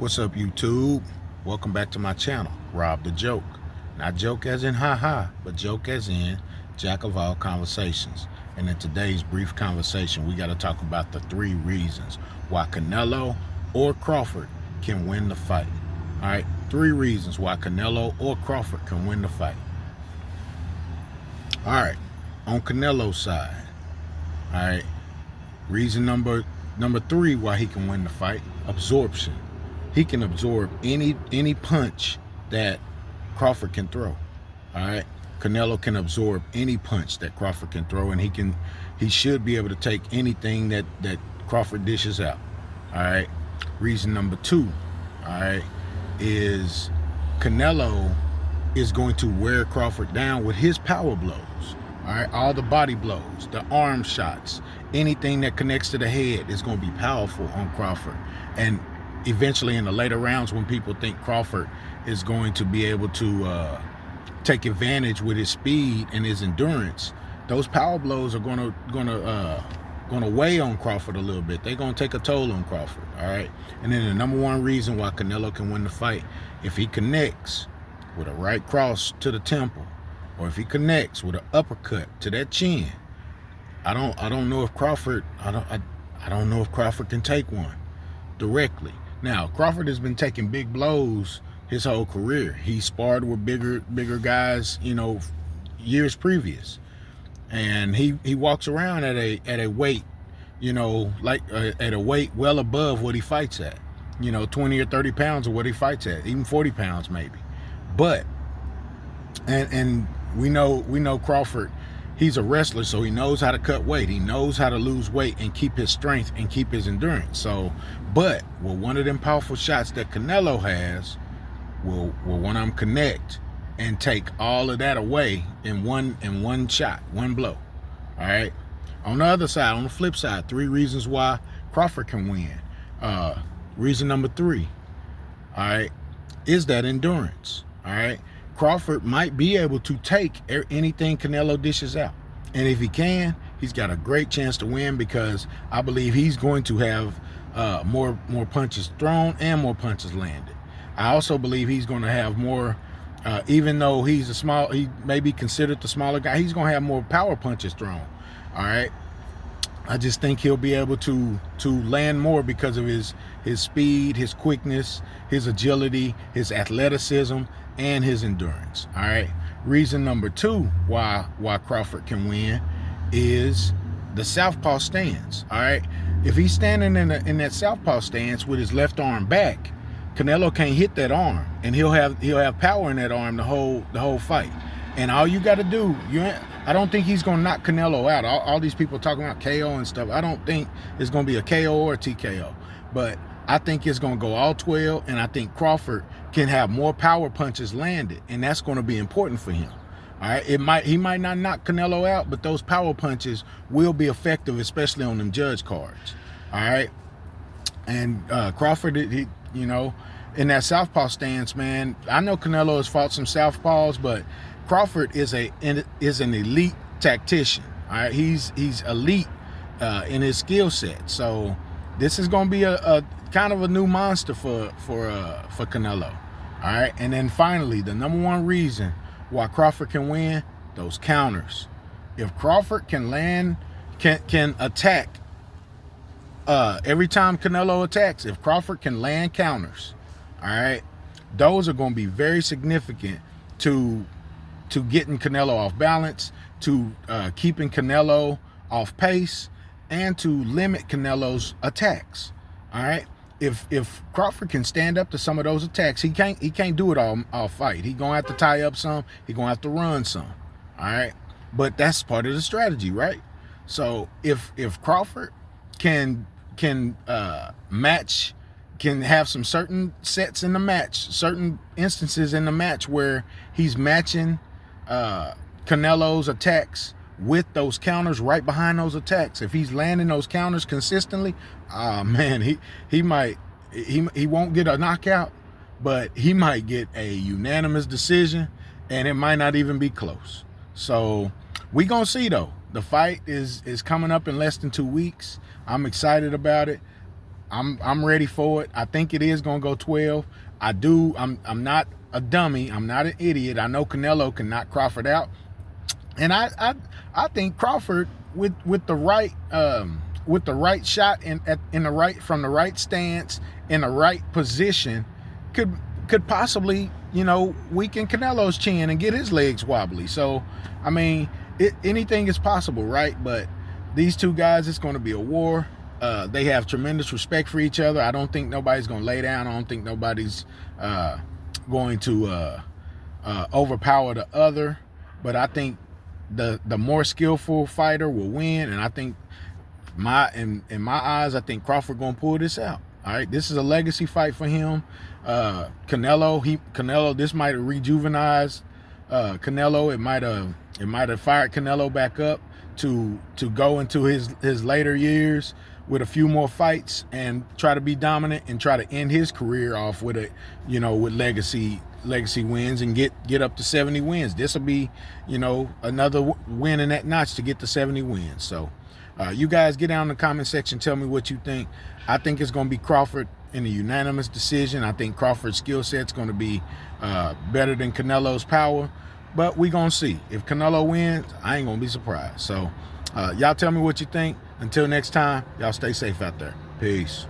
What's up, YouTube? Welcome back to my channel, Rob the Joke. Not joke as in haha, but joke as in jack of all conversations. And in today's brief conversation, we got to talk about the 3 reasons why Canelo or Crawford can win the fight. All right, 3 reasons why Canelo or Crawford can win the fight. All right, on Canelo's side, all right, reason number 3 why he can win the fight: absorption. He can absorb any punch that Crawford can throw. All right, Canelo can absorb any punch that Crawford can throw, and he should be able to take anything that Crawford dishes out. All right, reason number 2, all right, is Canelo is going to wear Crawford down with his power blows. All right, all the body blows, the arm shots, anything that connects to the head is going to be powerful on Crawford. And eventually in the later rounds, when people think Crawford is going to be able to take advantage with his speed and his endurance, those power blows are gonna weigh on Crawford a little bit. They're gonna take a toll on Crawford. All right, and then the number 1 reason why Canelo can win the fight: if he connects with a right cross to the temple, or if he connects with an uppercut to that chin. I don't know if Crawford can take one directly. Now, Crawford has been taking big blows his whole career. He sparred with bigger guys, years previous, and he walks around at a weight, at a weight well above what he fights at, 20 or 30 pounds of what he fights at, even 40 pounds maybe. But and we know Crawford. He's a wrestler, so he knows how to cut weight. He knows how to lose weight and keep his strength and keep his endurance. So, but will one of them powerful shots that Canelo has, will one of them connect and take all of that away in one shot, one blow? All right. On the other side, on the flip side, 3 reasons why Crawford can win. Reason number 3, all right, is that endurance. All right. Crawford might be able to take anything Canelo dishes out. And if he can, he's got a great chance to win, because I believe he's going to have more punches thrown and more punches landed. I also believe he's going to have more, even though he may be considered the smaller guy, he's going to have more power punches thrown. All right. I just think he'll be able to land more because of his speed, his quickness, his agility, his athleticism, and his endurance. All right. Reason number 2 why Crawford can win is the southpaw stance. All right. If he's standing in that southpaw stance with his left arm back, Canelo can't hit that arm, and he'll have power in that arm the whole fight. And all you got to do, I don't think he's going to knock Canelo out. All these people talking about KO and stuff, I don't think it's going to be a KO or a TKO. But I think it's going to go all 12, and I think Crawford can have more power punches landed, and that's going to be important for him. All right, he might not knock Canelo out, but those power punches will be effective, especially on them judge cards. All right, and Crawford, he in that southpaw stance, man. I know Canelo has fought some southpaws, but Crawford is an elite tactician. All right, he's elite in his skill set. So this is going to be a kind of a new monster for Canelo. All right, and then finally, the number 1 reason why Crawford can win: those counters. If Crawford can attack every time Canelo attacks, if Crawford can land counters, all right, those are going to be very significant to getting Canelo off balance, to keeping Canelo off pace, and to limit Canelo's attacks. All right. If Crawford can stand up to some of those attacks, he can't do it all fight. He's gonna have to tie up some. He's gonna have to run some. All right. But that's part of the strategy, right? So if Crawford can match, can have some certain sets in the match, certain instances in the match where he's matching Canelo's attacks with those counters right behind those attacks. If he's landing those counters consistently, man, he won't get a knockout, but he might get a unanimous decision, and it might not even be close. So we gonna see though. The fight is coming up in less than 2 weeks. I'm excited about it. I'm ready for it. I think it is gonna go 12. I'm not a dummy. I'm not an idiot. I know Canelo can knock Crawford out, and I think Crawford with the right shot in the right from the right stance in the right position could possibly weaken Canelo's chin and get his legs wobbly. So I mean, anything is possible, right? But these two guys, it's going to be a war. They have tremendous respect for each other. I don't think nobody's going to lay down. I don't think nobody's going to overpower the other. But I think the more skillful fighter will win. And I think in my eyes, I think Crawford going to pull this out. All right, this is a legacy fight for him. Canelo, this might have rejuvenized Canelo. It might have fired Canelo back up to go into his later years with a few more fights and try to be dominant and try to end his career off with with legacy wins and get up to 70 wins. This will be another win in that notch to get to 70 wins. So you guys get down in the comment section, tell me what you think. I think it's going to be Crawford in a unanimous decision. I think Crawford's skill set's going to be better than Canelo's power. But we going to see. If Canelo wins, I ain't going to be surprised. So y'all tell me what you think. Until next time, y'all stay safe out there. Peace.